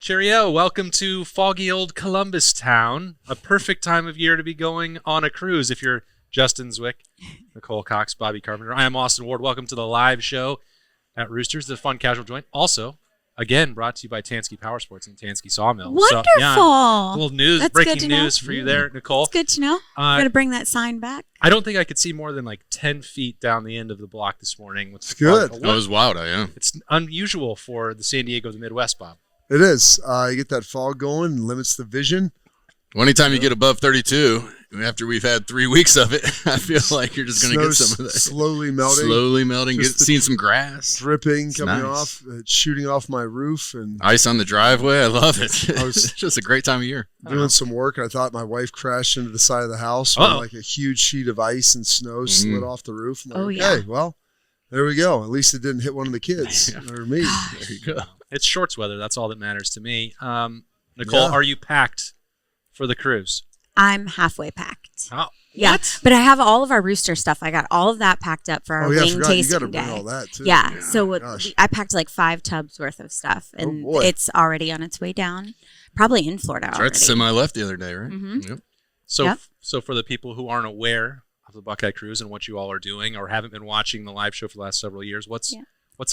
Cheerio. Welcome to foggy old Columbus town. A perfect time of year to be going on a cruise if you're Justin Zwick, Nicole Cox, Bobby Carpenter. I am Austin Ward. Welcome to the live show at Roosters, the fun casual joint. Also, again, brought to you by Tansky Powersports and Tansky Sawmill. Wonderful. So, yeah, a little news, That's breaking news for you there, Nicole. It's good to know. Got to bring that sign back. I don't think I could see more than like 10 feet down the end of the block this morning. It's good. That was wild, yeah. It's unusual for the San Diego, the Midwest, Bob. It is. You get that fog going, limits the vision. Well, anytime you get above 32, after we've had 3 weeks of it, I feel like you're just going to get some of that. Slowly melting. Slowly melting. Seeing some grass. Dripping, coming off, shooting off my roof. And ice on the driveway. I love it. It's just a great time of year. Doing some work, and I thought my wife crashed into the side of the house when like a huge sheet of ice and snow slid off the roof. I'm like, okay, well, there we go. At least it didn't hit one of the kids or me. There you go. It's shorts weather. That's all that matters to me. Nicole, are you packed for the cruise? I'm halfway packed. Oh, yeah, what? but I have all of our Rooster stuff. I got all of that packed up for our wing tasting you gotta day. bring all that too. Yeah, so I packed like 5 tubs worth of stuff, and it's already on its way down. Probably in Florida already. Right, semi left the other day, right? Mm-hmm. Yep. So for the people who aren't aware of the Buckeye Cruise and what you all are doing, or haven't been watching the live show for the last several years, what's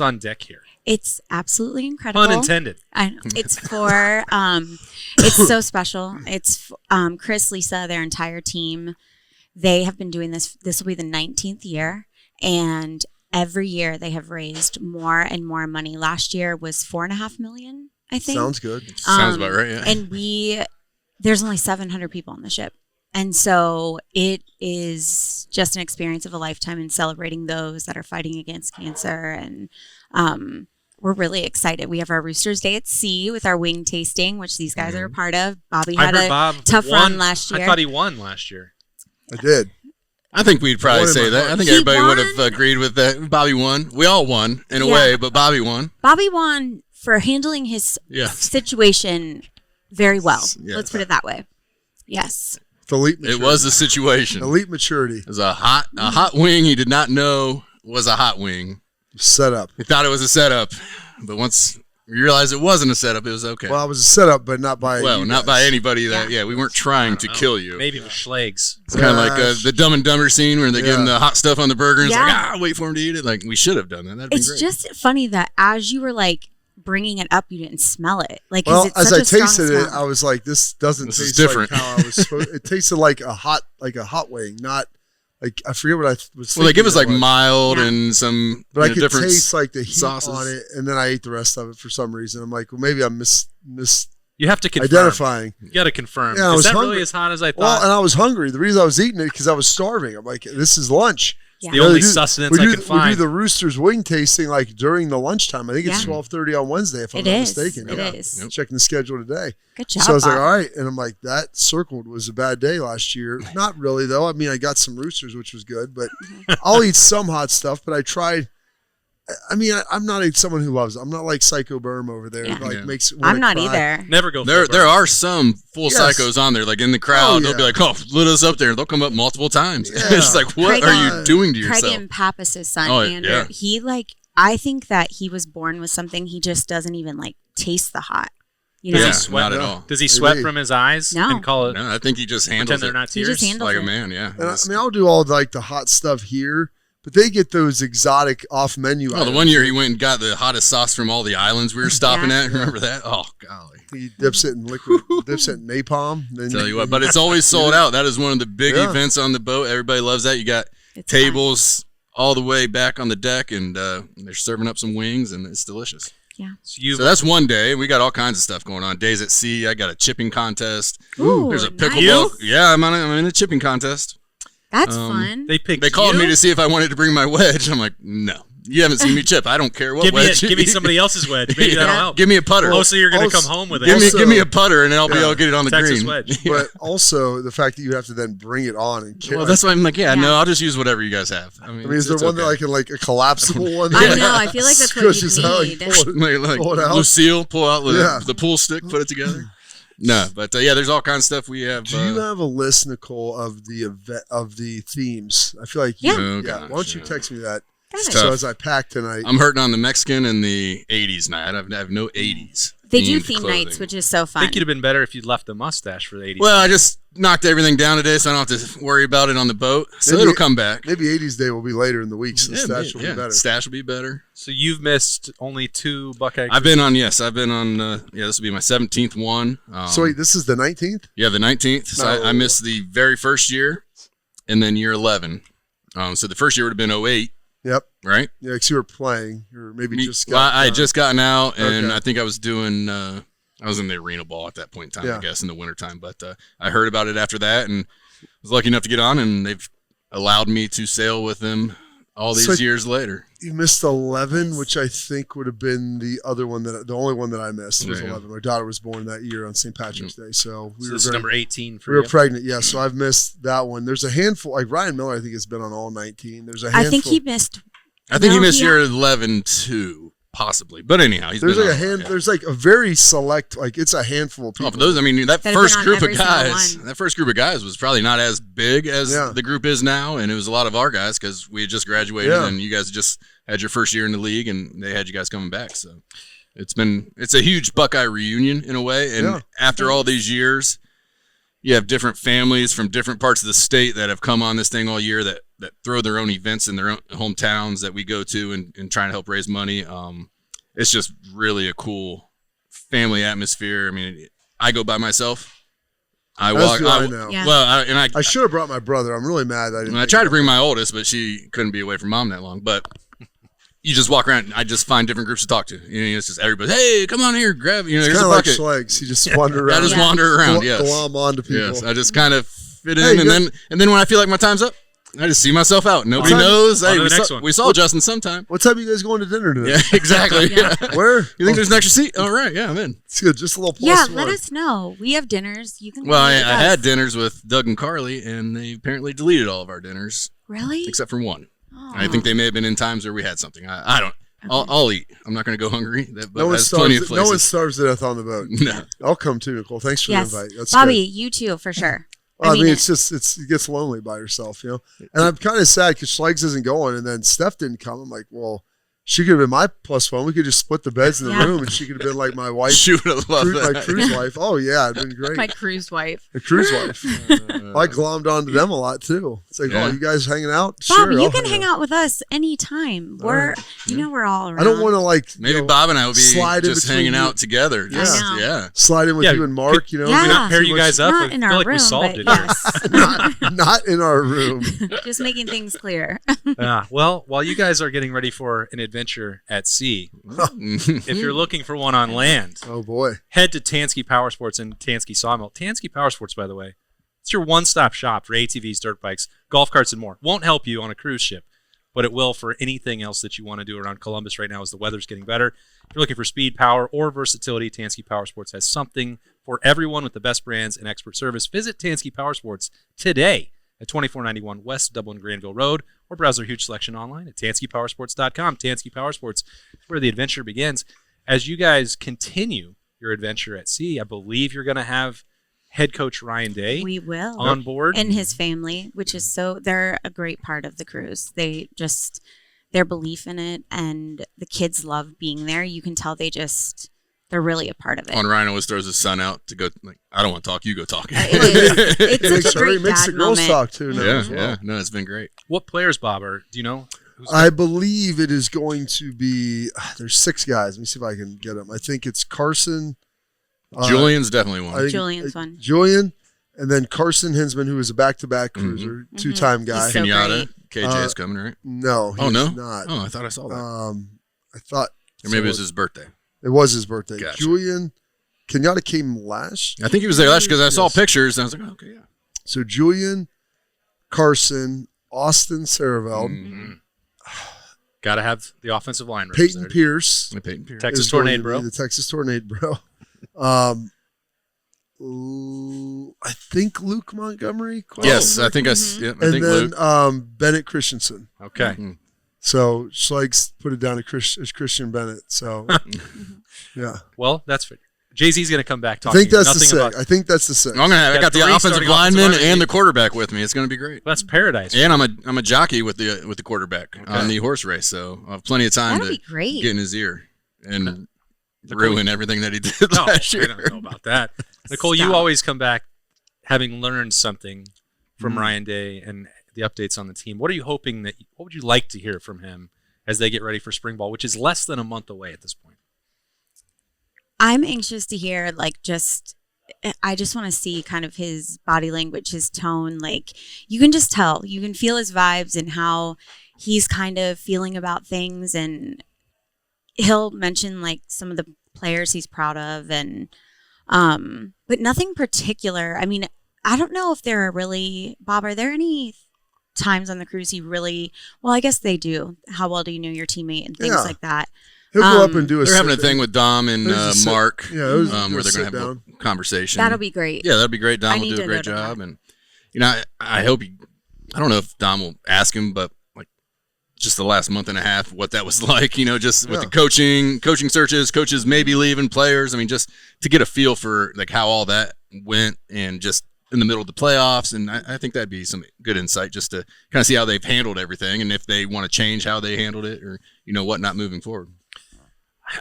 on deck here? It's absolutely incredible. Pun intended. I know. It's for, it's so special. It's Chris, Lisa, their entire team. They have been doing this. This will be the 19th year. And every year they have raised more and more money. Last year was $4.5 million, I think. Sounds good. Sounds about right, yeah. And there's only 700 people on the ship. And so it is just an experience of a lifetime in celebrating those that are fighting against cancer. And we're really excited. We have our Roosters Day at Sea with our wing tasting, which these guys are a part of. Bobby had a tough run last year. I thought he won last year. I did. I think we'd probably say that. I think everybody would have agreed with that. Bobby won. We all won in a way, but Bobby won. Bobby won for handling his situation very well. Yeah. Let's put it that way. Yes. Elite maturity. It was a situation. Elite maturity. It was a hot wing he did not know was a hot wing. Setup. He thought it was a setup, but once we realized it wasn't a setup, it was okay. Well, it was a setup, but not by anybody that. Yeah, we weren't trying to kill you. Maybe it was Schleg's. It's kind of like the Dumb and Dumber scene where they give him the hot stuff on the burger and it's like, wait for him to eat it. Like, we should have done that. That'd be great. It's just funny that as you were like bringing it up, you didn't smell it. Like, well, it's as such I a tasted strong it, I was like, this doesn't taste different. like how I was supposed. It tasted like a hot wing, not like I forget what I was. Well, they give us like mild and some, but I could different taste like the heat sauces on it, and then I ate the rest of it for some reason. I'm like, well, maybe I'm You have to confirm. Identifying. You got to confirm. Yeah, Is that really as hot as I thought? Well, and I was hungry. The reason I was eating it because I was starving. I'm like, this is lunch. Yeah. The only sustenance I can find. We do the Roosters wing tasting like during the lunchtime. I think it's 12:30 on Wednesday, if I'm not mistaken. It is. Yep. Checking the schedule today. Good job. So I was like, all right. And I'm like, that circled was a bad day last year. Not really, though. I mean, I got some Roosters, which was good. But I'll eat some hot stuff. But I tried. I mean, I'm not someone who loves it. I'm not like Psycho Burm over there. Makes I'm not either. Never go. There are some full psychos on there, like in the crowd. They'll be like, "Oh, lit us up there." They'll come up multiple times. Yeah. It's like, what are you doing to yourself? Craig and Pappas' son, Andrew. He I think that he was born with something. He just doesn't even like taste the hot. You know? Does he sweat at all? Does he sweat from his eyes? No. And call it? No, I think he just handles they're not tears. He just handles like it. a man. Yeah. And I mean, I'll do all like the hot stuff here. But they get those exotic off-menu items. The one year he went and got the hottest sauce from all the islands we were stopping at. Remember that? Oh, golly. He dips it in liquid, dips it in napalm. Then Tell you what, but it's always sold out. That is one of the big events on the boat. Everybody loves that. You got tables all the way back on the deck, and they're serving up some wings, and it's delicious. Yeah. So that's one day. We got all kinds of stuff going on. Days at sea. I got a chipping contest. Ooh, there's a pickleball. Nice. Yeah, I'm in a chipping contest. That's fun. They called me to see if I wanted to bring my wedge. I'm like, no. You haven't seen me chip. I don't care what wedge. Give me somebody else's wedge. Maybe that'll help. Give me a putter. Oh, so you're going to come home with it. Give me a putter, and I'll get it on the Texas green. wedge. But also the fact that you have to then bring it on and carry. Well, that's why I'm like, no, I'll just use whatever you guys have. I mean is there one that like a collapsible one? I know. I feel like that's what you need. Like Lucille, pull out the pool stick, put it together. No, but there's all kinds of stuff we have. Do you have a list, Nicole, of the themes? I feel like why don't you text me that? So as I pack tonight, I'm hurting on the Mexican and the 80s night. I have no 80s. They do themed theme clothing. nights, which is so I fun. think you'd have been better if you'd left the mustache for the 80s. Well, I just knocked everything down today, so I don't have to worry about it on the boat. So Maybe- it'll come back. Maybe 80s Day will be later in the week, so the stash will be better. Stash will be better. So you've missed only 2 Buckeye. I've been on, this will be my 17th one. So wait, this is the 19th? Yeah, the 19th. So No. I missed the very first year and then year 11. So the first year would have been 08, Yep. right? Yeah, because you were playing. You were maybe just Well, I had just gotten out, and Okay. I think I was doing I was in the arena ball at that point in time, Yeah. I guess, in the wintertime. But I heard about it after that and was lucky enough to get on, and they've allowed me to sail with them all these years later. You missed 11, which I think would have been the other one the only one that I missed was Yeah. 11. My daughter was born that year on St. Patrick's Day, so So this is number 18 for we were you. pregnant. Yeah, so I've missed that one. There's a handful, like Ryan Miller, I think has been on all 19. There's a handful. I think he missed. I think No, he missed he- year 11 too, possibly. But anyhow, he's There's been like a on, hand. yeah. There's like a very select, like it's a handful of people. Oh, for those, I mean, that That have first been on group of every single guys, one. that first group of guys was probably not as big as Yeah. the group is now, and it was a lot of our guys because we had just graduated, Yeah. and you guys just had your first year in the league, and they had you guys coming back. So it's a huge Buckeye reunion in a way, and Yeah. after all these years, you have different families from different parts of the state that have come on this thing all year that throw their own events in their own hometowns that we go to and trying to help raise money. It's just really a cool family atmosphere. I mean, I go by myself. I That's walk. who I know. Yeah. Well, I should have brought my brother. I'm really mad. I didn't. I tried to bring my oldest, but she couldn't be away from mom that long. But you just walk around. I just find different groups to talk to. It's just everybody. Hey, come on here, grab. It's Here's kind a of like bucket. Schlegs. You just wander I around. just Yeah. wander around. Yes. Glom onto people. Yes. I just kind of fit in, Hey, you and then when I feel like my time's up, I just see myself out. Nobody On to knows. the Hey, next one. we saw Justin sometime. What time are you guys going to dinner today? Yeah, exactly. Yeah. Where? You think there's an extra seat? All right, yeah, I'm in. It's good. Just a little plus Yeah, one. let us know. We have dinners. You can. Well, come I with us. had dinners with Doug and Carly, and they apparently deleted all of our dinners Really? except for one. Oh. I think they may have been in times where we had something. I don't. I'll eat. I'm not going to go hungry. But No one there's plenty of starves. No one places. starves to death on the boat. No. I'll come too, Nicole. Thanks for Yes, the invite. That's Bobby, good. you too for sure. Well, I mean, it- it's just it gets lonely by yourself, And I'm kind of sad because Schlegs isn't going, and then Steph didn't come. I'm like, well, she could have been my plus one. We could just split the beds in the Yeah. room, and she could have been like my wife, She would have loved my that. cruise wife. Oh yeah, it'd been great. my cruise wife. A cruise wife. I glommed onto them a lot too. It's like, Yeah. oh, you guys hanging out? Bobby, Sure, you I'll can hang out with us anytime. We're, right. we're all around. I don't want to like Maybe you know, Bob and I would be slide in just between hanging you. out together. Yeah. Just, I know. yeah. slide in with Yeah, you and Mark. You know, Yeah. we don't Pair too you much- guys up. Not I in feel our like room, we solved but it here. yes. not in our room. Just making things clear. Well, while you guys are getting ready for an adventure at sea, if you're looking for one on land, Oh boy. head to Tansky Powersports and Tansky Sawmill. Tansky Powersports, by the way, it's your one-stop shop for ATVs, dirt bikes, golf carts, and more. Won't help you on a cruise ship, but it will for anything else that you want to do around Columbus right now as the weather's getting better. If you're looking for speed, power, or versatility, Tansky Powersports has something for everyone with the best brands and expert service. Visit Tansky Powersports today at 2491 West Dublin Granville Road, or browse their huge selection online at TanskyPowersports.com. Tansky Powersports is where the adventure begins. As you guys continue your adventure at sea, I believe you're going to have head coach Ryan Day We will. on board. And his family, which is they're a great part of the cruise. They just, their belief in it, and the kids love being there. You can tell they're really a part of it. On Ryan always throws his son out to go. Like, I don't want to talk. You go talk. It's It makes, such a great makes the dad girls moment. talk too now yeah, as well. yeah. No, it's been great. What players, Bob, do you know? I believe it is going to be. There's 6 guys. Let me see if I can get them. I think it's Carson. Julian's definitely I one. think- Julian's one. Julian, and then Carson Hinsman, who is a back-to-back cruiser, 2-time guy. He's so Kenyatta. great. KJ's coming, right? No, Oh, no? he's not. Oh, I thought I saw that. I thought Or maybe it was his birthday. it was his birthday. Gotcha. Julian Kenyatta came last. I think he was there last because I saw Yes. pictures and I was like, oh, okay, yeah. So Julian, Carson, Austin Saraveld, Mm-hmm. Got to have the offensive line Peyton represented. Pierce, And Peyton Pierce. Texas is going Tornado, to be bro. the Texas Tornado, bro. I think Luke Montgomery. Yes, I think I and think then Luke. Bennett Christensen. Okay. Mhm. So Schlegs put it down as Christian Bennett. So yeah, Well, that's fair. Jay-Z's going to come back I talking think that's the nothing sick. about. I think that's the sick. I'm gonna have, I Got got the 3 offensive starting lineman offensive linemen. and the quarterback with me. It's gonna be great. That's paradise. And I'm a jockey with the quarterback on the horse race, so I'll have plenty of time That'll to be great. get in his ear and ruin everything that he did No, last year. I don't know about that. Nicole, you Stop. always come back having learned something from Ryan Day and the updates on the team. What are you hoping what would you like to hear from him as they get ready for spring ball, which is less than a month away at this point? I'm anxious to hear, I just want to see kind of his body language, his tone. Like, you can just tell. You can feel his vibes and how he's kind of feeling about things. And he'll mention, some of the players he's proud of. And but nothing particular. I mean, I don't know if there are really, Bob, are there any times on the cruise he really, well, I guess they do. How well do you know your teammate and things like that? He'll go up and do They're having a thing with Dom and Mark, Yeah, where they're going to have a conversation. That'll be great. Yeah, that'll be great. Dom I will need do a to great go to job, that. and I hope I don't know if Dom will ask him, but just the last month and a half, what that was like. Just with the coaching searches, coaches maybe leaving, players. I mean, just to get a feel for how all that went, and just in the middle of the playoffs, and I think that'd be some good insight just to kind of see how they've handled everything, and if they want to change how they handled it, or whatnot moving forward.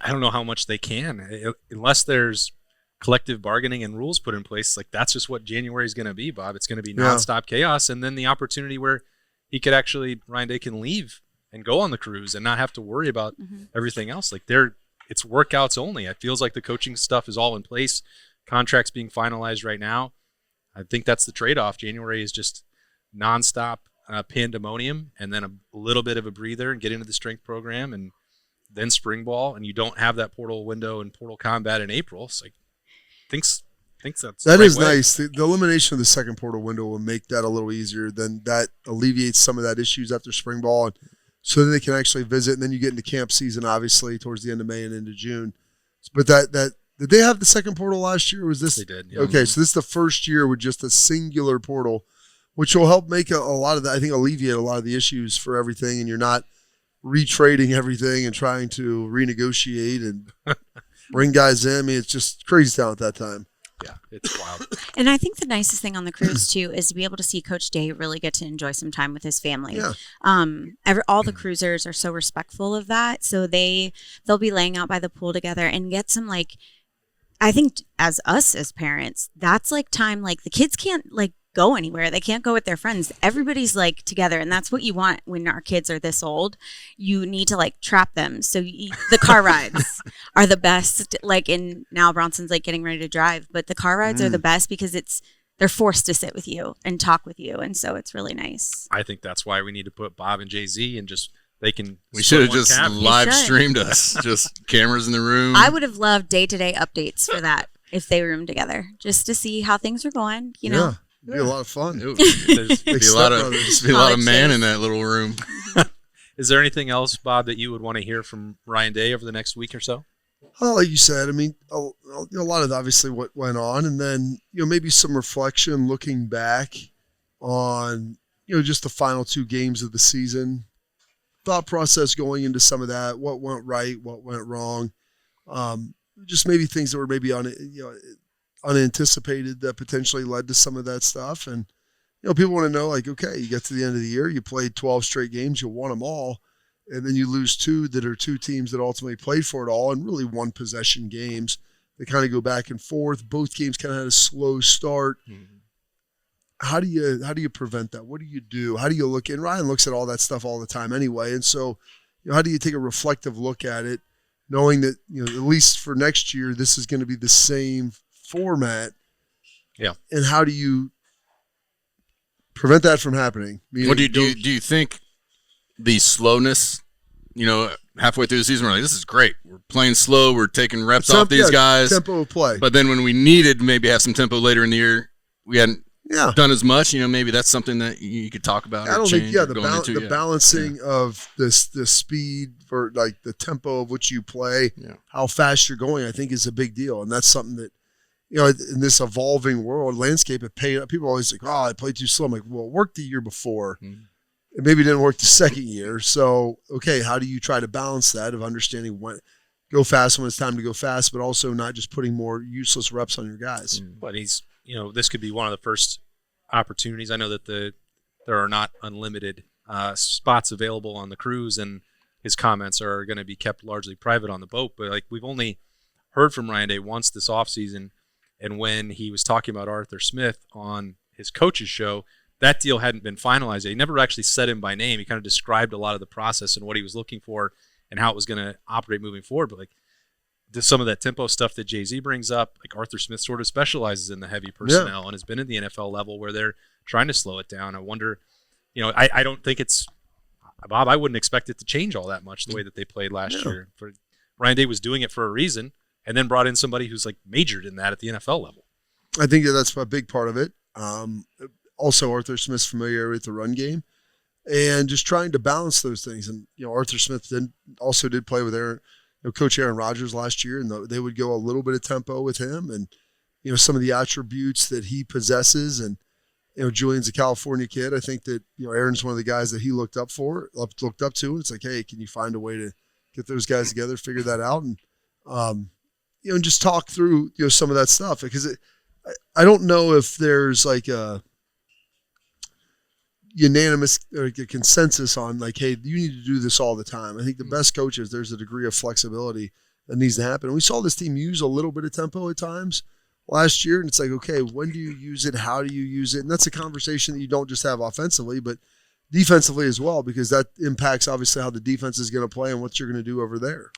I don't know how much they can, unless there's collective bargaining and rules put in place. That's just what January is going to be, Bob. It's going to be nonstop chaos, and then the opportunity where Ryan Day can leave and go on the cruise and not have to worry about everything else. It's workouts only. It feels like the coaching stuff is all in place. Contracts being finalized right now. I think that's the trade-off. January is just nonstop pandemonium, and then a little bit of a breather and get into the strength program, and then spring ball, and you don't have that portal window and portal combat in April. So thinks that's that the is right way. nice. The elimination of the second portal window will make that a little easier. Then that alleviates some of that issues after spring ball, and so then they can actually visit. And then you get into camp season, obviously, towards the end of May and into June. But that did they have the second portal last year? Or was this? They did. Yeah. Okay, so this is the first year with just a singular portal, which will help make a lot of that. I think alleviate a lot of the issues for everything, and you're not retrading everything and trying to renegotiate and bring guys in. I mean, it's just crazy town at that time. Yeah, it's wild. And I think the nicest thing on the cruise too is to be able to see Coach Day really get to enjoy some time with his family. Yeah. All the cruisers are so respectful of that, so they'll be laying out by the pool together and get some I think as parents, that's time. The kids can't go anywhere. They can't go with their friends. Everybody's together, and that's what you want when our kids are this old. You need to trap them. So the car rides are the best. And now Bronson's getting ready to drive, but the car rides are the best because they're forced to sit with you and talk with you, and so it's really nice. I think that's why we need to put Bob and Jay-Z and just they can. We should have split one just cabin. live streamed us, just cameras in the room. I would have loved day-to-day updates for that if they roomed together, just to see how things were going. You know. Yeah. It'd be a lot of fun. There's- There'd be a lot of College man days. in that little room. Is there anything else, Bob, that you would want to hear from Ryan Day over the next week or so? Like you said, I mean, a lot of obviously what went on, and then maybe some reflection looking back on just the final two games of the season, thought process going into some of that, what went right, what went wrong, just maybe things that were maybe unanticipated that potentially led to some of that stuff. And people want to know, okay, you get to the end of the year, you played 12 straight games, you won them all, and then you lose two that are two teams that ultimately played for it all, and really one possession games. They kind of go back and forth. Both games kind of had a slow start. How do you prevent that? What do you do? How do you look? And Ryan looks at all that stuff all the time anyway. And so, how do you take a reflective look at it, knowing that at least for next year this is going to be the same format? Yeah. And how do you prevent that from happening? What do you think the slowness, halfway through the season, we're like, this is great. We're playing slow. We're taking reps off these guys. Tempo of play. But then when we needed maybe have some tempo later in the year, we hadn't done as much. Maybe that's something that you could talk about. I don't think, the balancing of the speed for the tempo of which you play, how fast you're going, I think is a big deal. And that's something that, in this evolving world landscape, people always like, I played too slow. I'm like, well, it worked the year before. It maybe didn't work the second year. So, okay, how do you try to balance that of understanding when go fast when it's time to go fast, but also not just putting more useless reps on your guys? But he's, this could be one of the first opportunities. I know that there are not unlimited spots available on the cruise, and his comments are going to be kept largely private on the boat. But we've only heard from Ryan Day once this offseason, and when he was talking about Arthur Smith on his coach's show, that deal hadn't been finalized yet. He never actually said him by name. He kind of described a lot of the process and what he was looking for and how it was going to operate moving forward. But some of that tempo stuff that Jay-Z brings up, Arthur Smith sort of specializes in the heavy personnel and has been at the NFL level where they're trying to slow it down. I wonder, I don't think it's Bob. I wouldn't expect it to change all that much the way that they played last year. Ryan Day was doing it for a reason, and then brought in somebody who's majored in that at the NFL level. I think that's a big part of it. Also, Arthur Smith's familiar with the run game, and just trying to balance those things. And Arthur Smith also did play with Coach Aaron Rodgers last year, and they would go a little bit of tempo with him, and some of the attributes that he possesses. And Julian's a California kid. I think that Aaron's one of the guys that he looked up to. And it's hey, can you find a way to get those guys together, figure that out, and and just talk through some of that stuff, because I don't know if there's a unanimous or a consensus on hey, you need to do this all the time. I think the best coaches, there's a degree of flexibility that needs to happen. And we saw this team use a little bit of tempo at times last year, and it's okay, when do you use it? How do you use it? And that's a conversation that you don't just have offensively, but defensively as well, because that impacts obviously how the defense is going to play and what you're going to do over there.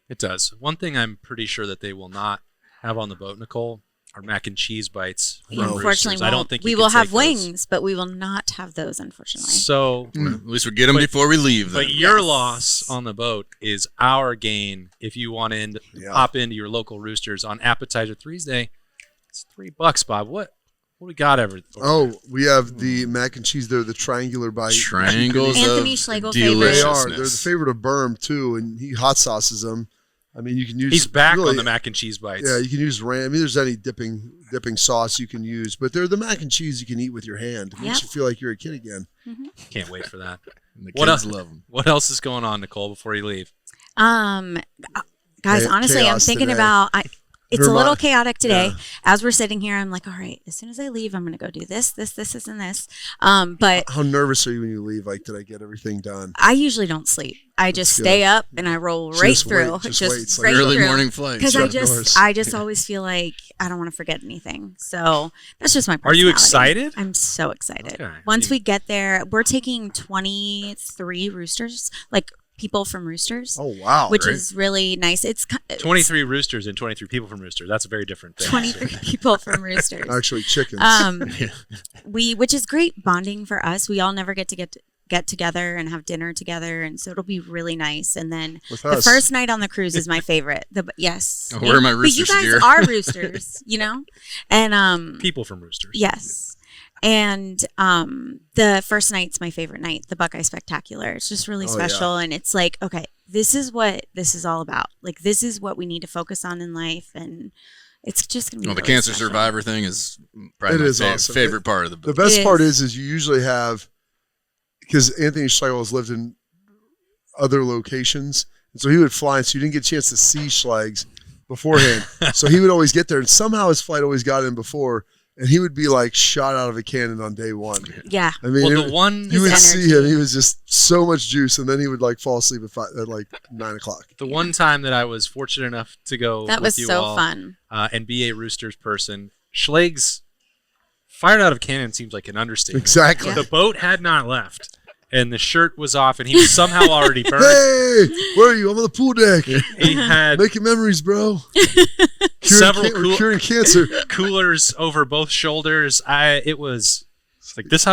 It does. One thing I'm pretty sure that they will not have on the boat, Nicole, are mac and cheese bites. Unfortunately, I don't think we will have wings, but we will not have those, unfortunately. So at least we get them before we leave. But your loss on the boat is our gain if you want to hop into your local Roosters on Appetizer Tuesday. It's $3, Bob. What we got ever? We have the mac and cheese. They're the triangular bite. Triangles Anthony of Schlegel deliciousness. They are. They're the favorite of Burm too, and he hot sauces them. I mean, you can use. He's back on the mac and cheese bites. Yeah, you can use there's any dipping sauce you can use, but they're the mac and cheese you can eat with your hand. It makes you feel like you're a kid again. Mm-hmm. Can't wait for that. The kids love them. What else is going on, Nicole? Before you leave, guys, honestly, I'm thinking today. about. It's a little chaotic today. Yeah. As we're sitting here, I'm all right, as soon as I leave, I'm going to go do this, and this. But how nervous are you when you leave? Did I get everything done? I usually don't sleep. I just stay up and I roll right through. Just right early through. Morning flight. Because I just always feel like I don't want to forget anything. So that's just my personality. Are you excited? I'm so excited. Okay. Once we get there, we're taking 23 Roosters, people from Roosters. Oh, wow. Which is really nice. It's 23 Roosters and 23 people from Roosters. That's a very different thing. 23 people from Roosters. Actually, chickens. Which is great bonding for us. We all never get together and have dinner together, and so it'll be really nice. And then the first night on the cruise is my favorite. Yes. Where are my Roosters But you guys are Roosters, and people from Roosters. Yes. And the first night's my favorite night, the Buckeye Spectacular. It's just really special. And it's okay, this is what this is all about. This is what we need to focus on in life. And it's just going to be the really cancer special. survivor thing is probably my awesome. favorite part of the book. The best part is you usually have, because Anthony Schlegel has lived in other locations, and so he would fly, so you didn't get a chance to see Schlegs beforehand. So he would always get there, and somehow his flight always got in before, and he would be shot out of a cannon on day one. Yeah. I mean, you would see him. He was just so much juice, and then he would fall asleep at 9 o'clock. The one time that I was fortunate enough to go that with was you so all, fun, and be a Roosters person, Schlegs fired out of cannon seems like an understatement. Exactly. Yeah. The boat had not left, and the shirt was off, and he was somehow already burned. Hey, where are you? I'm on the pool deck. He had making memories, bro. Curing cancer. Coolers over both shoulders. It was this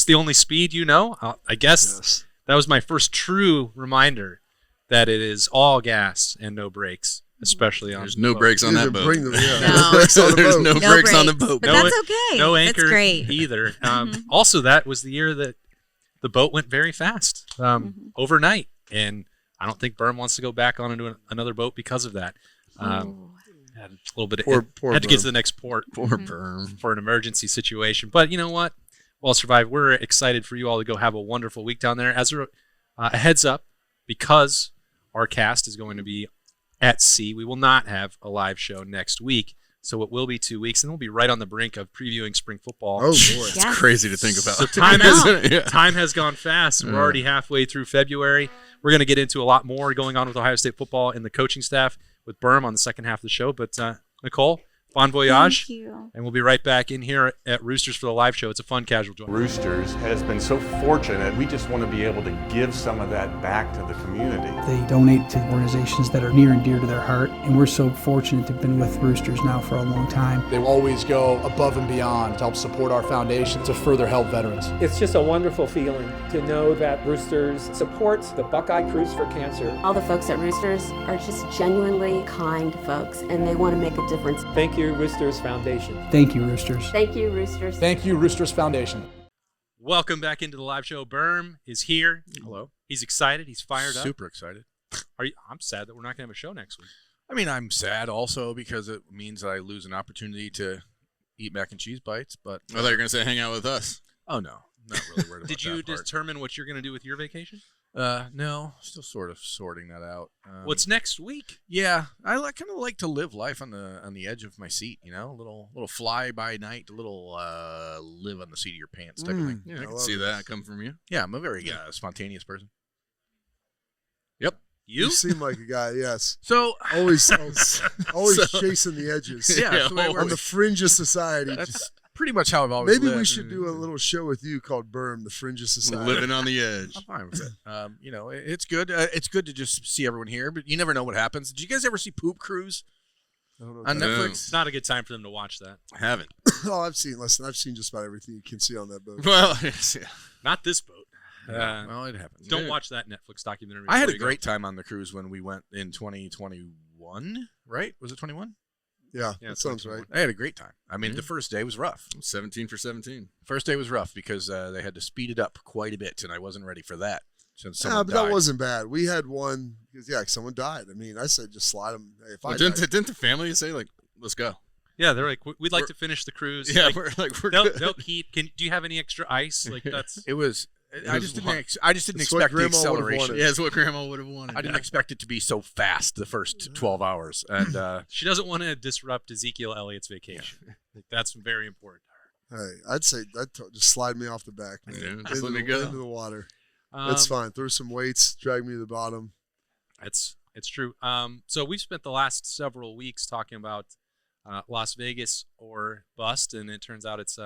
the only speed you know? I guess that was my first true reminder that it is all gas and no brakes, especially on. There's no brakes on that boat. There's no brakes on the boat. But that's okay. No anchor that's great. either. Also, that was the year that the boat went very fast overnight, and I don't think Burm wants to go back on into another boat because of that. Had a little bit of had to get to the next port. Poor Burm. For an emergency situation. But you know what? Well survived. We're excited for you all to go have a wonderful week down there. As a heads up, because our cast is going to be at sea, we will not have a live show next week. So it will be 2 weeks, and we'll be right on the brink of previewing spring football. Oh, boy. It's crazy to think about. So time has gone fast. We're already halfway through February. We're going to get into a lot more going on with Ohio State football and the coaching staff. with Burm on the second half of the show. But Nicole, bon voyage. Thank you. And we'll be right back in here at Roosters for the live show. It's a fun casual joint. Roosters has been so fortunate. We just want to be able to give some of that back to the community. They donate to organizations that are near and dear to their heart, and we're so fortunate to have been with Roosters now for a long time. They always go above and beyond to help support our foundation to further help veterans. It's just a wonderful feeling to know that Roosters supports the Buckeye Cruise for Cancer. All the folks at Roosters are just genuinely kind folks, and they want to make a difference. Thank you, Roosters Foundation. Thank you, Roosters. Thank you, Roosters. Thank you, Roosters Foundation. Welcome back into the live show. Burm is here. Hello. He's excited. He's fired up. Super excited. I'm sad that we're not going to have a show next week. I mean, I'm sad also because it means that I lose an opportunity to eat mac and cheese bites. But I thought you were going to say hang out with us. oh no, not really worried about Did you that part. determine what you're going to do with your vacation? No, still sort of sorting that out. What's next week? Yeah, I kind of like to live life on the edge of my seat. You know, a little fly by night, a little live on the seat of your pants type of thing. Yeah, I can see that come from you. Yeah, I'm a very spontaneous person. Yep. You? seem like a guy, yes. So Always chasing the edges. yeah, that's the way it On works. the fringe of society. That's pretty much how I've always Maybe lived. we should do a little show with you called Burm, the fringe of society. Living on the edge. I'm fine with it. You know, it's good. It's good to just see everyone here, but you never know what happens. Did you guys ever see Poop Cruise I don't know on if Netflix? It's not a good time for them to watch that. I haven't. Oh, I've seen just about everything you can see on that boat. Well, Not this boat. Well, it happens. Don't watch that Netflix documentary. I had before a you go. great time on the cruise when we went in 2021, right? Was it 21? Yeah, Yeah, that sounds right. I had a great time. I mean, the first day was rough. 17 for 17. First day was rough because they had to speed it up quite a bit, and I wasn't ready for that. Since Yeah, someone but died. that wasn't bad. We had one because someone died. I mean, I said just slide them. Hey, if I Well, died, didn't the family say, like, let's go? Yeah, they're like, we'd like to finish the cruise. Yeah, Like, we're they'll good. keep. Do you have any extra ice? Like that's. It was. I was just didn't. wild. I just didn't That's what expect the Grandma would've acceleration. wanted. Yeah, that's what Grandma would have wanted. I didn't expect it to be so fast the first 12 hours, and She doesn't want to disrupt Ezekiel Elliott's vacation. Like, that's very important to her. hey, I'd say just slide me off the back, man. Yeah, just let me go. Into the water. That's fine. Throw some weights, drag me to the bottom. It's true. So we've spent the last several weeks talking about Las Vegas or bust, and it turns out it's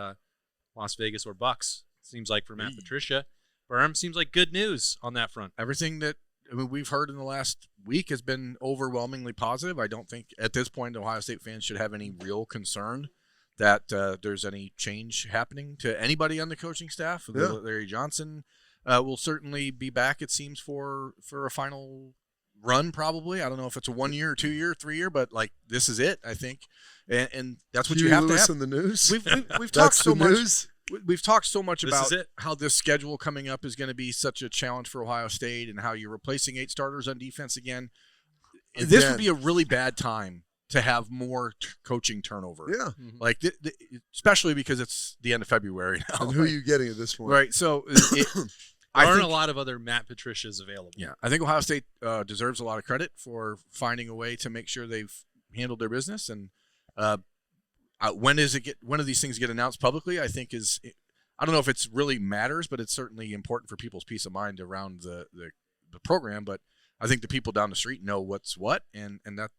Las Vegas or Bucks. Seems like for Matt Patricia. Burm, seems like good news on that front. everything that we've heard in the last week has been overwhelmingly positive. I don't think at this point Ohio State fans should have any real concern that there's any change happening to anybody on the coaching staff. Yeah. Larry Johnson will certainly be back, it seems, for a final run probably. I don't know if it's a 1 year, 2 year, 3 year, but like this is it, I think. And that's what you Huey have Lewis to have. in the news. We've talked That's so the much. news. We've talked so much This about is it. how this schedule coming up is going to be such a challenge for Ohio State and how you're replacing 8 starters on defense again. This would be a really bad time to have more coaching turnover. Yeah. Like, especially because it's the end of February now. And who are you getting at this point? Right. So There I aren't think, a lot of other Matt Patricias available. yeah, I think Ohio State deserves a lot of credit for finding a way to make sure they've handled their business. And when do these things get announced publicly? I think I don't know if it's really matters, but it's certainly important for people's peace of mind around the program. But I think the people down the street know what's what, and that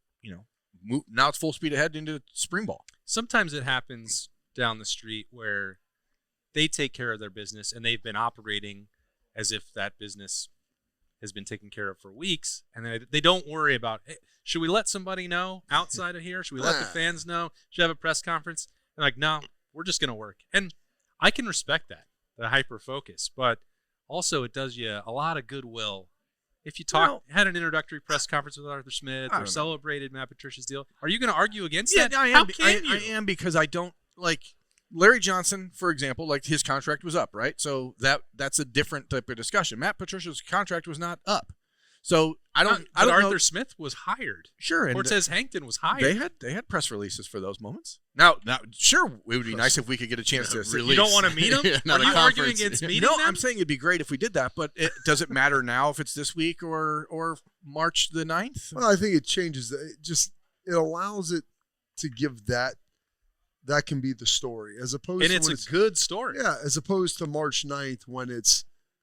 now it's full speed ahead into spring ball. Sometimes it happens down the street where they take care of their business and they've been operating as if that business has been taken care of for weeks, and they don't worry about, hey, should we let somebody know outside of here? Should we let the fans know? Should we have a press conference? They're like, no, we're just going to work. And I can respect that, the hyper focus, but also it does you a lot of goodwill. If you had an introductory press conference with Arthur Smith or celebrated Matt Patricia's deal, are you going to argue against that? I am. How can you? I am, because I don't like Larry Johnson, for example. Like, his contract was up, right? So that's a different type of discussion. Matt Patricia's contract was not up, so I don't know. Arthur Smith was hired. Sure, and Cortez Hankton was hired. they had press releases for those moments. Now, sure, it would be nice if we could get a chance to see. You don't want to meet him? Yeah, not Are a you arguing conference. against meeting No, them? I'm saying it'd be great if we did that, but does it matter now if it's this week or March the 9th? Well, I think it changes. It allows it to give that can be the story, as opposed and to it's when a good story. Yeah, as opposed to March 9th when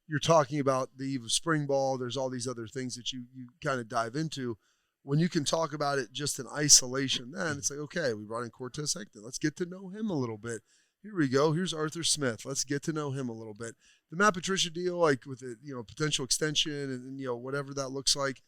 you're talking about the eve of spring ball. There's all these other things that you kind of dive into. when you can talk about it just in isolation, then it's like, okay, we brought in Cortez Hankton. Let's get to know him a little bit. Here we go. Here's Arthur Smith. Let's get to know him a little bit. The Matt Patricia deal, like with the potential extension and whatever that looks like.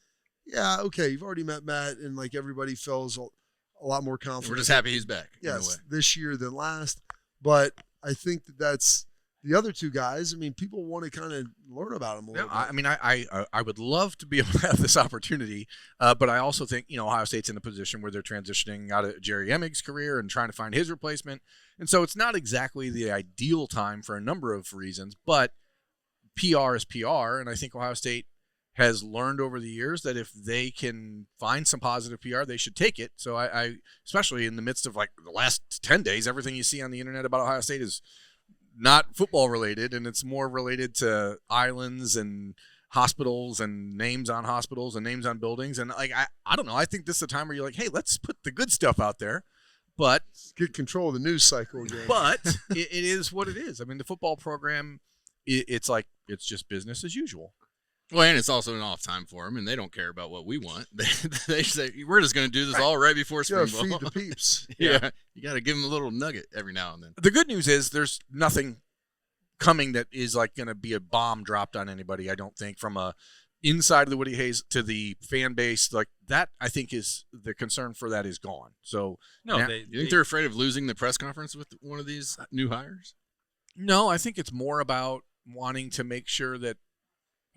Yeah, okay. You've already met Matt, and like everybody feels a lot more confident. We're just happy he's back. Yes, this year than last. But I think that's the other two guys. I mean, people want to kind of learn about them a little bit. I mean, I would love to be able to have this opportunity, but I also think Ohio State's in a position where they're transitioning out of Jerry Emmig's career and trying to find his replacement, and so it's not exactly the ideal time for a number of reasons. But PR is PR, and I think Ohio State has learned over the years that if they can find some positive PR, they should take it. So I especially in the midst of like the last 10 days, everything you see on the internet about Ohio State is not football related, and it's more related to islands and hospitals and names on hospitals and names on buildings. And like, I don't know. I think this is a time where you're like, hey, let's put the good stuff out there, but get control of the news cycle again. But it is what it is. I mean, the football program, it's just business as usual. Well, and it's also an off time for them, and they don't care about what we want. They say, we're just going to do this all right before spring ball. Feed the peeps. Yeah. You got to give them a little nugget every now and then. The good news is there's nothing coming that is like going to be a bomb dropped on anybody, I don't think, from a inside of the Woody Hayes to the fan base. Like that, I think, is the concern for that is gone. So no, now, you think they're afraid of losing the press conference with one of these new hires? No, I think it's more about wanting to make sure that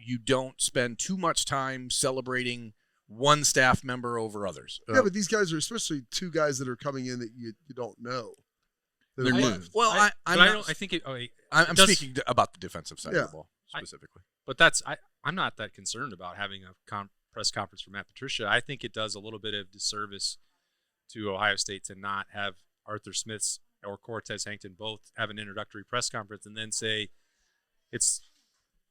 you don't spend too much time celebrating one staff member over others. Yeah, but these guys are especially two guys that are coming in that you don't know. They're new. Well, I'm speaking about the defensive side of the ball specifically. I'm not that concerned about having a press conference for Matt Patricia. I think it does a little bit of disservice to Ohio State to not have Arthur Smith or Cortez Hankton both have an introductory press conference and then say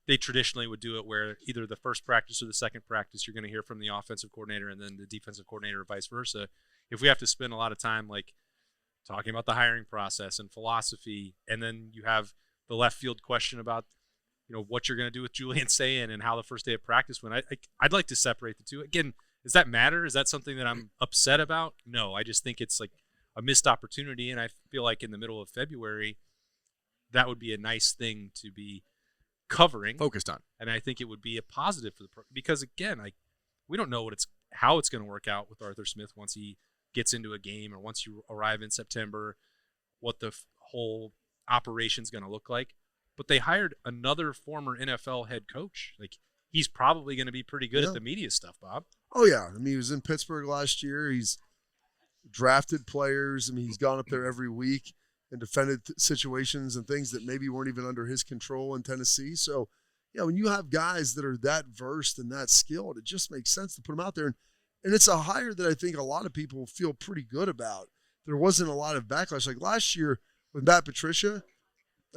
they traditionally would do it where either the first practice or the second practice you're going to hear from the offensive coordinator and then the defensive coordinator or vice versa. If we have to spend a lot of time like talking about the hiring process and philosophy, and then you have the left field question about what you're going to do with Julian Sayin and how the first day of practice went, I'd like to separate the two. Again, does that matter? Is that something that I'm upset about? No, I just think it's like a missed opportunity, and I feel like in the middle of February that would be a nice thing to be covering, focused on, and I think it would be a positive for the because again, we don't know how it's going to work out with Arthur Smith once he gets into a game or once you arrive in September, what the whole operation's going to look like. But they hired another former NFL head coach. Like he's probably going to be pretty good at the media stuff, Bob. Oh yeah, I mean he was in Pittsburgh last year. He's drafted players. I mean he's gone up there every week and defended situations and things that maybe weren't even under his control in Tennessee. So, yeah, when you have guys that are that versed and that skilled, it just makes sense to put them out there. And it's a hire that I think a lot of people feel pretty good about. There wasn't a lot of backlash. Like last year with Matt Patricia,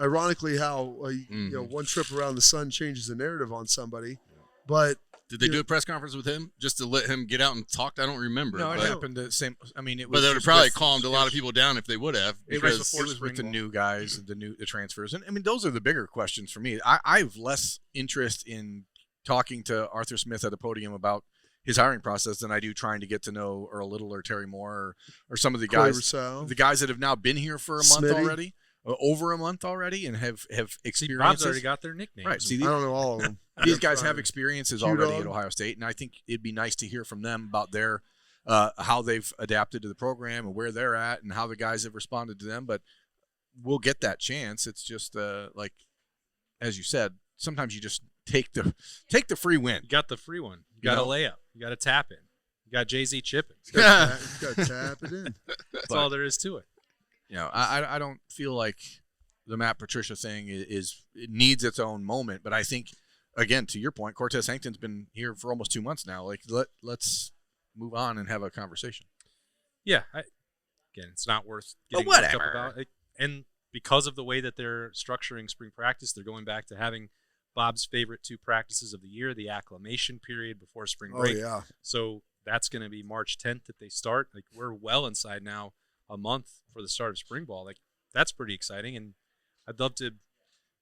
ironically how, one trip around the sun changes the narrative on somebody. But did they do a press conference with him just to let him get out and talk? I don't remember. No, it happened the same. I mean, it was. But that would have probably calmed a lot of people down if they would have. It was with the new guys, the transfers, and I mean those are the bigger questions for me. I have less interest in talking to Arthur Smith at a podium about his hiring process than I do trying to get to know Earl Little or Terry Moore or some of the guys, that have now been here for a month already. Over a month already and have experiences. Bob's already got their nicknames. Right. See, I don't know all of them. These guys have experiences already at Ohio State, and I think it'd be nice to hear from them about their how they've adapted to the program and where they're at and how the guys have responded to them. But we'll get that chance. It's just like, as you said, sometimes you just take the free win. You got the free one. You got a layup. You got a tap in. You got Jay-Z chipping. You got to tap it in. That's all there is to it. I don't feel like the Matt Patricia thing it needs its own moment, but I think, again, to your point, Cortez Hankton's been here for almost 2 months now. Like, let's move on and have a conversation. Yeah. Again, it's not worth getting whatever up about it. And because of the way that they're structuring spring practice, they're going back to having Bob's favorite 2 practices of the year, the acclimation period before spring break. Oh, yeah. So that's going to be March 10th that they start. Like, we're well inside now a month for the start of spring ball. Like, that's pretty exciting, and I'd love to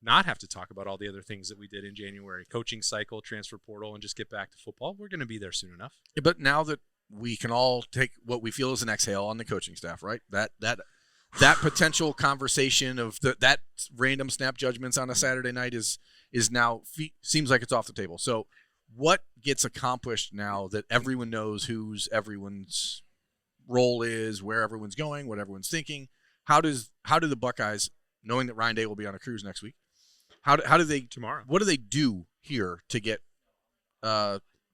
not have to talk about all the other things that we did in January, coaching cycle, transfer portal, and just get back to football. We're going to be there soon enough. Yeah, but now that we can all take what we feel is an exhale on the coaching staff, right? That potential conversation of that random snap judgments on a Saturday night is now seems like it's off the table. So what gets accomplished now that everyone knows who's everyone's role is, where everyone's going, what everyone's thinking? How do the Buckeyes, knowing that Ryan Day will be on a cruise next week, how do they tomorrow? What do they do here to get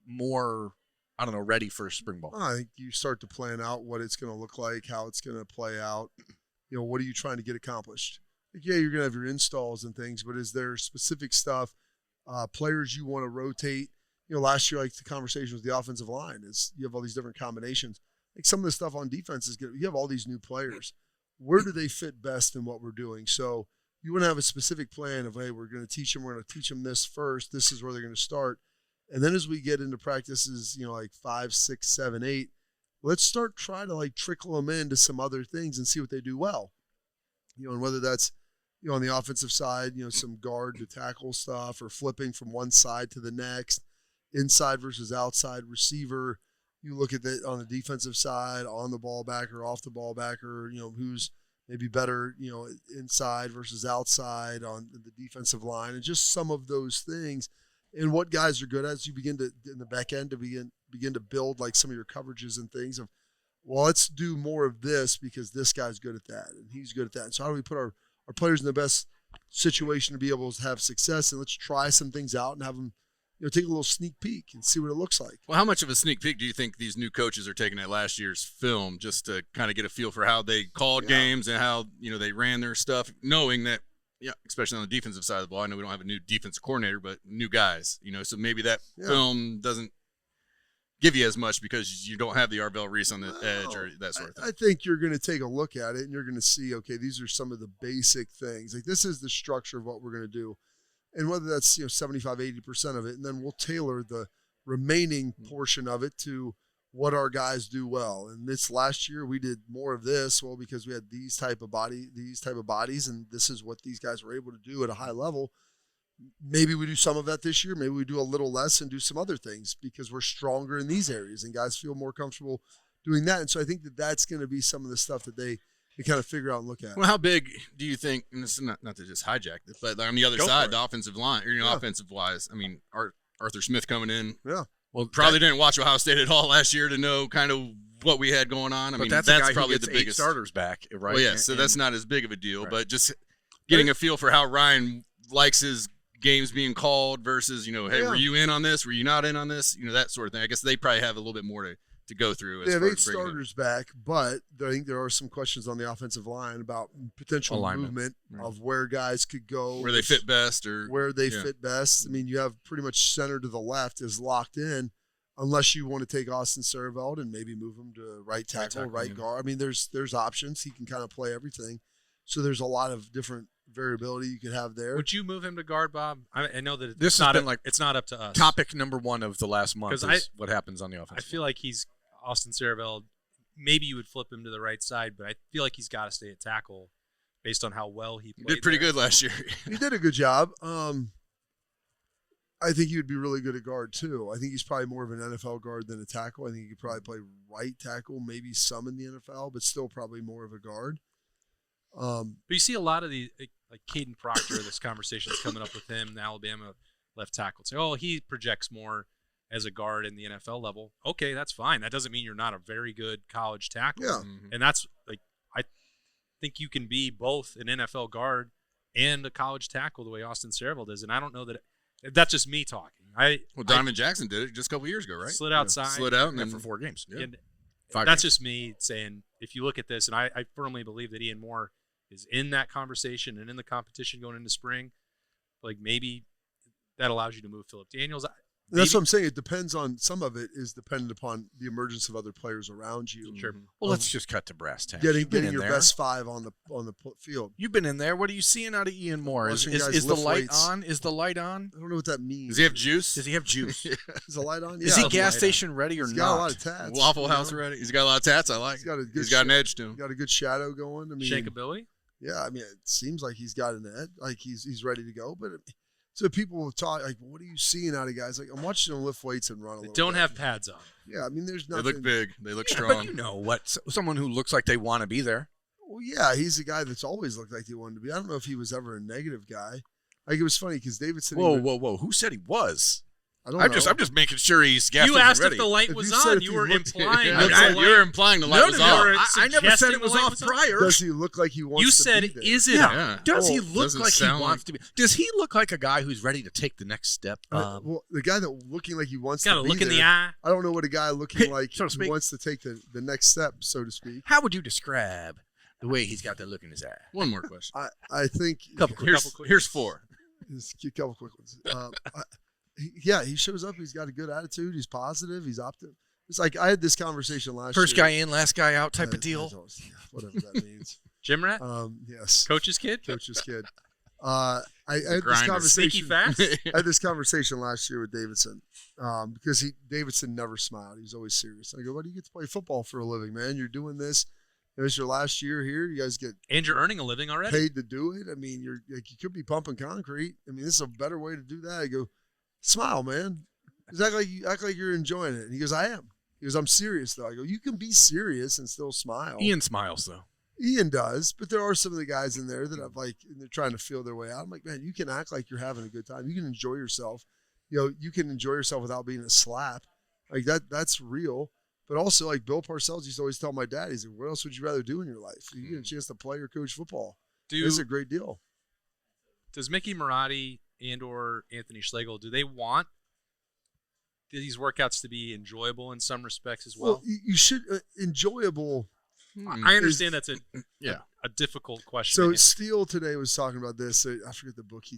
more, I don't know, ready for spring ball? I think you start to plan out what it's going to look like, how it's going to play out. You know, what are you trying to get accomplished? Like, yeah, you're going to have your installs and things, but is there specific stuff, players you want to rotate? You know, last year, like the conversation with the offensive line is you have all these different combinations. Like some of the stuff on defense is good. You have all these new players. Where do they fit best in what we're doing? So you want to have a specific plan of, hey, we're going to teach them this first. This is where they're going to start. And then as we get into practices, you know, like 5, 6, 7, 8, let's start trying to like trickle them into some other things and see what they do well. You know, and whether that's, you know, on the offensive side, you know, some guard to tackle stuff or flipping from one side to the next, inside versus outside receiver. You look at that on the defensive side, on the ball backer, off the ball backer, you know, who's maybe better, you know, inside versus outside on the defensive line, and just some of those things. And what guys are good at as you begin to, in the back end, to begin to build like some of your coverages and things of, well, let's do more of this because this guy's good at that and he's good at that. And so how do we put our players in the best situation to be able to have success? And let's try some things out and have them, you know, take a little sneak peek and see what it looks like. Well, how much of a sneak peek do you think these new coaches are taking at last year's film just to kind of get a feel for how they called games and how, you know, they ran their stuff, knowing that, yeah, especially on the defensive side of the ball. I know we don't have a new defensive coordinator, but new guys, you know, so maybe that film doesn't give you as much because you don't have the Arvell Reese on the edge or that sort of thing. I think you're going to take a look at it and you're going to see, okay, these are some of the basic things. Like this is the structure of what we're going to do. And whether that's, you know, 75, 80% of it, and then we'll tailor the remaining portion of it to what our guys do well. And this last year we did more of this, well, because we had these type of bodies, and this is what these guys were able to do at a high level. Maybe we do some of that this year. Maybe we do a little less and do some other things because we're stronger in these areas and guys feel more comfortable doing that. And so I think that that's going to be some of the stuff that they kind of figure out and look at. Well, how big do you think, and this is not to just hijack this, but on the other side, the offensive line, or, you know, offensive wise, I mean, Arthur Smith coming in. Yeah. Well, probably didn't watch Ohio State at all last year to know kind of what we had going on. I mean, that's probably the biggest starters back, right? Well, yeah, so that's not as big of a deal, but just getting a feel for how Ryan likes his games being called versus, you know, hey, were you in on this? Were you not in on this? You know, that sort of thing. I guess they probably have a little bit more to go through. They have 8 starters back, but I think there are some questions on the offensive line about potential movement of where guys could go. Where they fit best or where they fit best. I mean, you have pretty much center to the left is locked in unless you want to take Austin Birm and maybe move him to right tackle, right guard. I mean, there's options. He can kind of play everything. So there's a lot of different variability you could have there. Would you move him to guard, Bob? I know that this has been like it's not up to us. Topic number 1 of the last month is what happens on the offense. I feel like he's Austin Birm. Maybe you would flip him to the right side, but I feel like he's got to stay at tackle based on how well he played. He did pretty good last year. He did a good job. I think he would be really good at guard too. I think he's probably more of an NFL guard than a tackle. I think he could probably play right tackle, maybe some in the NFL, but still probably more of a guard. But you see a lot of the like Caden Proctor, this conversation is coming up with him, the Alabama left tackle. Say, oh, he projects more as a guard in the NFL level. Okay, that's fine. That doesn't mean you're not a very good college tackle. Yeah. And that's like, I think you can be both an NFL guard and a college tackle the way Austin Birm does. And I don't know that that's just me talking. Donovan Jackson did it just a couple years ago, right? Slid outside. Slid out and then for 4 games. Yeah. That's games. Just me saying, if you look at this, and I firmly believe that Ian Moore is in that conversation and in the competition going into spring, like maybe that allows you to move Phillip Daniels. That's what I'm saying. It depends on, some of it is dependent upon the emergence of other players around you. Sure. Well, let's just cut to brass tacks. Getting your best 5 on the field. You've been in there. What are you seeing out of Ian Moore? Is the light on? Is the light on? I don't know what that means. Does he have juice? Does he have juice? Is the light on? Yeah. Is he gas station ready or He's not? got a lot of tats. Waffle House ready. He's got a lot of tats. I like. He's got an edge to him. He's got a good shadow going. I mean, Shankability? Yeah, I mean, it seems like he's got an edge. Like he's ready to go, but So people will talk like, what are you seeing out of guys? Like, I'm watching them lift weights and run a They little don't bit. have pads on. Yeah, I mean, there's They nothing. look big. They look But strong. you know what? Someone who looks like they want to be there. Well, yeah, he's a guy that's always looked like he wanted to be. I don't know if he was ever a negative guy. Like, it was funny because Davidson. Whoa! Who said he was? I don't I'm know. just making sure he's gassed You up and asked ready. if the light If was you said on. if You he were looked- implying. Yeah, that that's the like- light- You're implying the light was no, on. no. I never said suggesting it was the light off was on. prior. Does he look like he wants You to said, be there? is it Yeah. on? Yeah. Does he Oh, look doesn't like he sound wants like- to be? Does he look like a guy who's ready to take the next step? Well, the guy that looking like he wants Got to to be look in there, the eye. I don't know what a guy looking like so to he speak. wants to take the next step, so to speak. How would you describe the way he's got that look in his eye? One more question. I think Here's 4. Just a couple quick ones. He shows up. He's got a good attitude. He's positive. He's optimistic. It's like I had this conversation last First year. guy in, last guy out type of deal. Whatever that means. Gym rat? Yes. Coach's kid? Coach's kid. I had this Grinder. Sneaky conversation. fast? I had this conversation last year with Davidson because Davidson never smiled. He was always serious. I go, "Why do you get to play football for a living, man? You're doing this. It was your last year here. You guys get And you're earning a living already? paid to do it. I mean, you're like, you could be pumping concrete. I mean, this is a better way to do that." I go, "Smile, man. Just act like you're enjoying it." And he goes, "I am." He goes, "I'm serious though." I go, "You can be serious and still smile." Ian smiles though. Ian does, but there are some of the guys in there that I've like, and they're trying to feel their way out. I'm like, man, you can act like you're having a good time. You can enjoy yourself. You know, you can enjoy yourself without being a slap. Like that's real. But also, like Bill Parcells used to always tell my dad, he's like, what else would you rather do in your life? You get a chance to play or coach football. It's a great deal. Does Mickey Marotti and or Anthony Schlegel, do they want these workouts to be enjoyable in some respects as well? You should enjoyable. I understand that's a difficult question. So to Steele today was talking about this. I forget the book he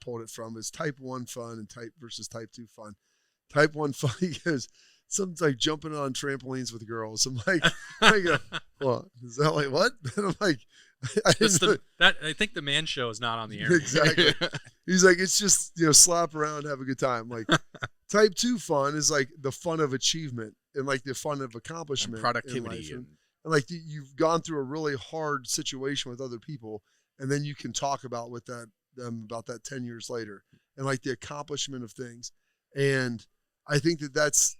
pulled it from. It's type 1 fun and type versus type 2 fun. Type 1 fun, he goes, something's like jumping on trampolines with girls. I'm like, I go, well, is that like what? And I'm like, I think the Man Show is not on the air. Exactly. He's like, it's just, slap around, have a good time. Like type 2 fun is like the fun of achievement and like the fun of accomplishment, And productivity, in life. And like you've gone through a really hard situation with other people, and then you can talk about them about that 10 years later, and like the accomplishment of things. And I think that's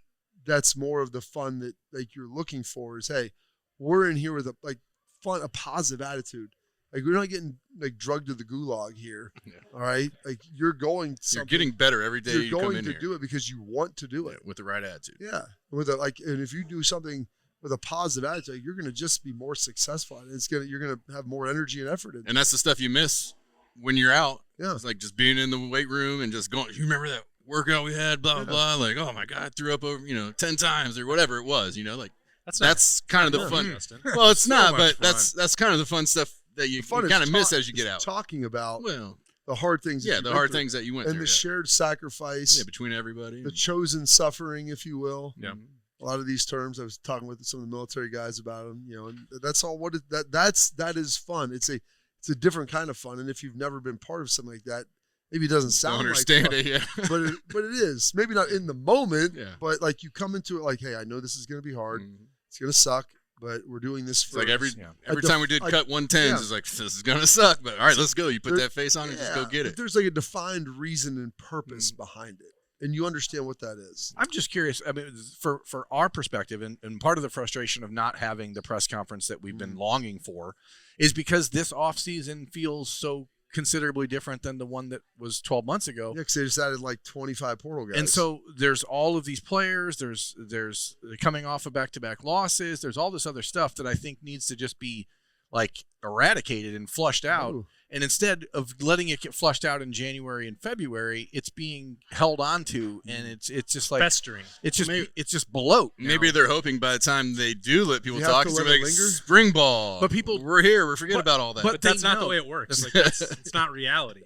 more of the fun that like you're looking for is, hey, we're in here with a positive attitude. Like we're not getting like drugged to the gulag here. Yeah. All right. Like you're getting better every day. You're going come in to here. do it because you want to do it with the right attitude. Yeah. And if you do something with a positive attitude, you're going to just be more successful. And you're going to have more energy and effort. And that's the stuff you miss when you're out. Yeah. It's like just being in the weight room and just going, you remember that workout we had, blah, blah, blah. Like, oh my God, I threw up over, 10 times or whatever it was, like that's kind of the fun. Justin. Well, it's So not, much but fun. that's kind of the fun stuff that you kind of miss as you get out. Talking about Well, the hard things. yeah, the hard things that you went and through. the shared sacrifice. Yeah, between everybody. The chosen suffering, if you will. Yeah. A lot of these terms, I was talking with some of the military guys about them, and that's all. That is fun. It's a different kind of fun, and if you've never been part of something like that, maybe it doesn't sound Don't understand like it, fun, but it is. Maybe not in the moment, Yeah. but like you come into it like, hey, I know this is going to be hard. It's going to suck, but we're doing this It's for like every At time we did cut 110s, yeah. it's like, this is going to suck, but all right, let's go. You put that face on and just go Yeah, get but it. there's like a defined reason and purpose behind it, and you understand what that is. I'm just curious. I mean, for our perspective, and part of the frustration of not having the press conference that we've been longing for is because this offseason feels so considerably different than the one that was 12 months ago. Yeah, because they just added like 25 portal guys. And so there's all of these players. There's coming off of back-to-back losses. There's all this other stuff that I think needs to just be like eradicated and flushed out. Ooh. And instead of letting it get flushed out in January and February, it's being held onto, and it's just like Festering. It's just bloat. now. Maybe they're hoping by the time they do let people You have talk, to it's let going to it be like linger? spring ball. But people- we're here. We forget about all that. But that's they not the know. way it works. Like it's not reality.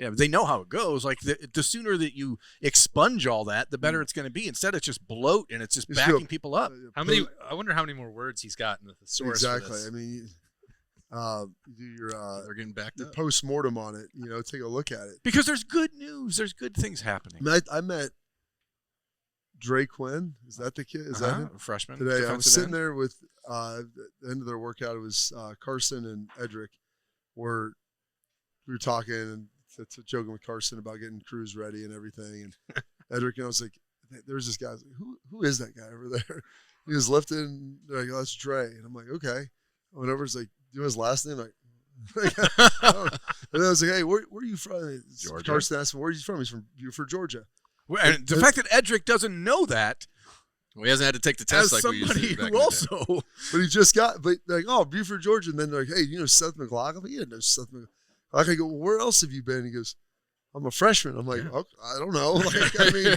Yeah, they know how it goes. Like the sooner that you expunge all that, the better it's going to be. Instead, it's just bloat and it's just Just backing feel- people up. I wonder how many more words he's got in the source. for Exactly. this. I mean, you do your they're getting backed up. post-mortem on it. Take a look at it. Because there's good news. There's good things happening. I met Dre Quinn. Is that the kid? Is that him? Freshman. Today I was defensive sitting end. there with the end of their workout. It was Carson and Edric. We were talking, and joking with Carson about getting crews ready and everything. And Edric, and I was like, there was this guy. I was like, who is that guy over there? He was lifting. They're like, oh, that's Dre. And I'm like, okay. I went over. He's like, do his last name. Like, and I was like, hey, where are you from? Georgia. Carson asked him, where are you from? He's from Buford, Georgia. And the fact that Edric doesn't know that, Well, he hasn't had to take the test as like we used to somebody back in who the also, But he just got, but like, oh, Buford, Georgia. And then they're like, hey, you know Seth McLaughlin? I'm like, yeah, no Seth McLaughlin. I go, well, where else have you been? He goes, I'm a freshman. I'm like, oh, I don't know. Like, I mean,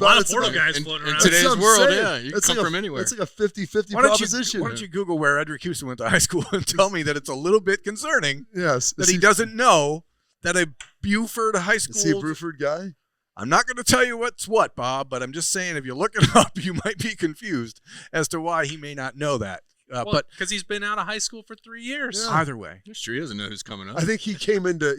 A lot of Portal guys floating in around. today's That's what I'm world, saying. yeah, you can That's come like from anywhere. It's like a 50-50 why don't proposition. you Google where Edric Houston went to high school and tell me that it's a little bit concerning Yes. that he doesn't know that a Buford high Is he a school. Buford guy? I'm not going to tell you what's what, Bob, but I'm just saying if you look it up, you might be confused as to why he may not know that. But because he's been out of high school for 3 years. Yeah. either way, That's true. He doesn't know who's coming up. I think he came into.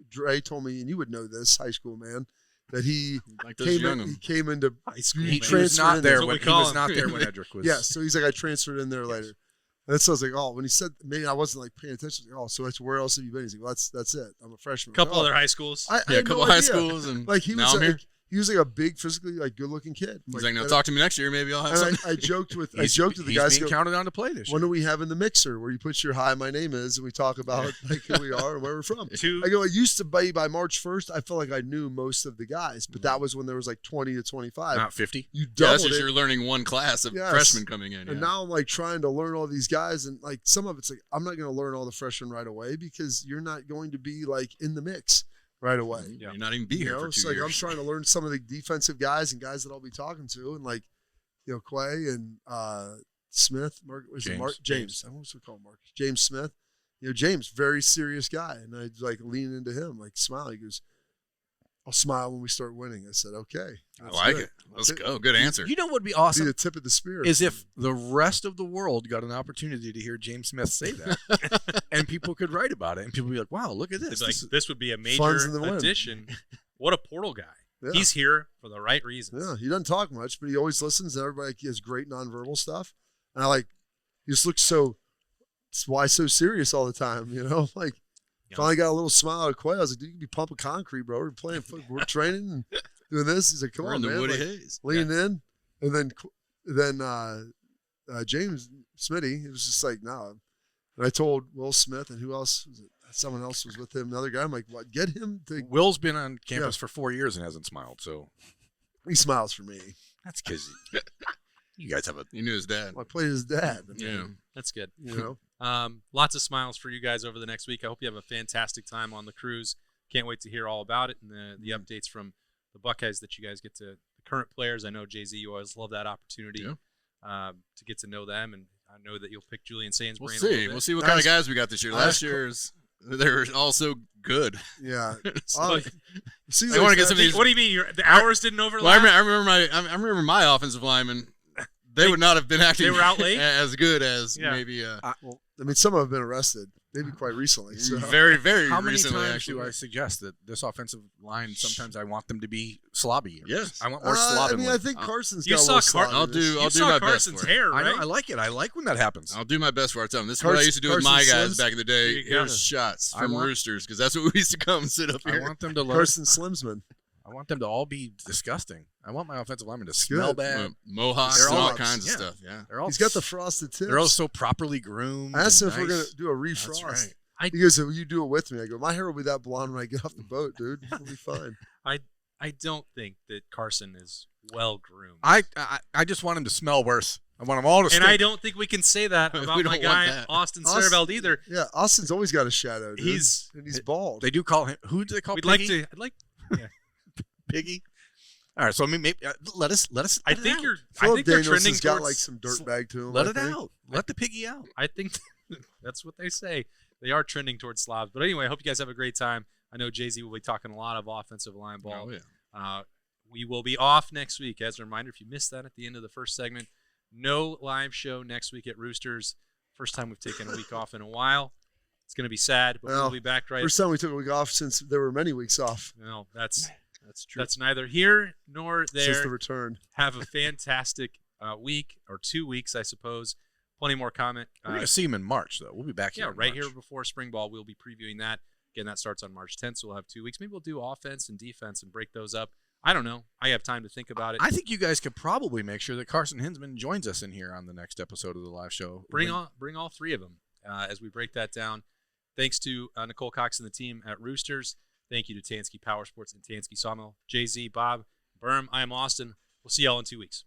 Dre told me, and you would know this, high school man, that he Like those came young in. He came into High school. he he was transferred not in there what when we he call was him. not there when Edric was. Yeah, so he's like, I transferred in there later. And so I was like, oh, when he said, maybe I wasn't like paying attention. Like, oh, so that's where else have you been? He's like, well, that's it. I'm a freshman. A couple I'm like, other high schools. I Yeah, a had couple no high idea. schools, and Like he now was I'm like, here. he was like a big, physically like good looking kid. He's like, now talk to me next year. Maybe I'll have And some. I joked with the He's guys. being counted on to play this When year. do we have in the mixer where you put your hi, my name is, and we talk about like who we are and where we're from? Two. I go, it used to be by March 1st, I felt like I knew most of the guys, but that was when there was like 20 to 25. Not 50. You Yeah, that's doubled just it. you're learning one class of Yes. freshmen coming in. And yeah. now I'm like trying to learn all these guys, and like some of it's like I'm not going to learn all the freshmen right away because you're not going to be like in the mix right away. Yeah. You're not even be You here know, for it's 2 like years. I'm trying to learn some of the defensive guys and guys that I'll be talking to, and like Quay and Smith, James. I almost call him Marcus. James Smith. James, very serious guy, and I like lean into him, like smile. He goes, "I'll smile when we start winning." I said, "Okay, I that's like good. it. Let's That's go. Good answer. You know what would be Be awesome the tip of the spear is if the rest of the world got an opportunity to hear James Smith say that, and people could write about it, and people would be like, "Wow, look at this!" It's like, This is- this would be a major Funds in the wind. addition. What a Portal guy. Yeah. He's here for the right reasons. Yeah, he doesn't talk much, but he always listens. And everybody he has great nonverbal stuff, and I like. He just looks so. Why so serious all the time? Like Yeah. finally got a little smile out of Quay. I was like, dude, you can be pumping concrete, bro. We're playing foot, we're training and doing this. He's like, come We're on, in the man. Woody Like, Hayes. lean in, and then James Smitty. It was just like, no. And I told Will Smith and who else was it? Someone else was with him. Another guy. I'm like, what? Get him to. Will's been on campus for 4 years and hasn't smiled, so He smiles for me. that's because you guys have a. You knew his dad. I played his dad. Yeah. That's good. You know. Lots of smiles for you guys over the next week. I hope you have a fantastic time on the cruise. Can't wait to hear all about it and the updates from the Buckeyes that you guys get to the current players. I know Jay-Z, you always love that opportunity to get to know them, and I know that you'll pick Julian Sands' We'll brain a little see. bit. We'll see what kind of guys we got this year. Last year they were also good. Yeah. So, See, I want to get some of these. what do you mean? The hours didn't overlap? Well, I remember my offensive linemen. They would not have been acting They were out late? as good as Yeah. maybe Well, I mean, some have been arrested, maybe quite recently. So very, very How many recently. times actually. do I suggest that this offensive line? Sometimes I want them to be slobby. Yes. I want more I slobbing. mean, I think Carson's You got a saw little Car- sloppiness. You I'll do saw my best Carson's for it. hair, I right? know. I like it. I like when that happens. I'll do my best for it. Tell them this is what I used to do with my Carson guys Slims? back in the day. There you go. Here's shots I from want- Roosters because that's what we used to come and sit up I here. want them to look. Carson Slimsman. I want them to all be disgusting. I want my offensive linemen to smell Good. bad. Mohawks They're and all all- kinds of yeah. stuff. Yeah. They're all. He's got the frosted tips. They're all so properly groomed. I asked him and if we're going nice. to do a refrost. That's right. He goes, will you do it with me? I go, my hair will be that blonde when I get off the boat, dude. It'll be fine. I don't think that Carson is well groomed. I just want him to smell worse. I want them all to. And stink. I don't think we can say that We about don't my want guy that. Austin Austin- Sarveld either. Yeah, Austin's always got a shadow, dude. He's- and he's bald. They do call him. Who do they call? We'd Piggy? like to. I'd like. Piggy. All right, so I mean, maybe let us. I let it think out. you're. I Philip think they're Daniels trending has got towards. like some dirtbag to him. Let I it think. out. Let the piggy out. I think that's what they say. They are trending towards Slavs. But anyway, I hope you guys have a great time. I know Jay-Z will be talking a lot of offensive line ball. Oh, yeah. We will be off next week. As a reminder, if you missed that at the end of the first segment, no live show next week at Roosters. First time we've taken a week off in a while. It's going to be sad, but Well, we'll be back right. First time we took a week off since there were many weeks off No, that's true. That's neither here nor since there. the return. Have a fantastic week or 2 weeks, I suppose. Plenty more comment. We're gonna see him in March, though. We'll be back here. Yeah, in right March. here before spring ball. We'll be previewing that. Again, that starts on March 10th, so we'll have 2 weeks. Maybe we'll do offense and defense and break those up. I don't know. I have time to think about it. I think you guys could probably make sure that Carson Hinsman joins us in here on the next episode of the live show. Bring all three of them as we break that down. Thanks to Nicole Cox and the team at Roosters. Thank you to Tansky Powersports and Tansky Sawmill. JZ, Bob, Burm, I am Austin. We'll see y'all in 2 weeks.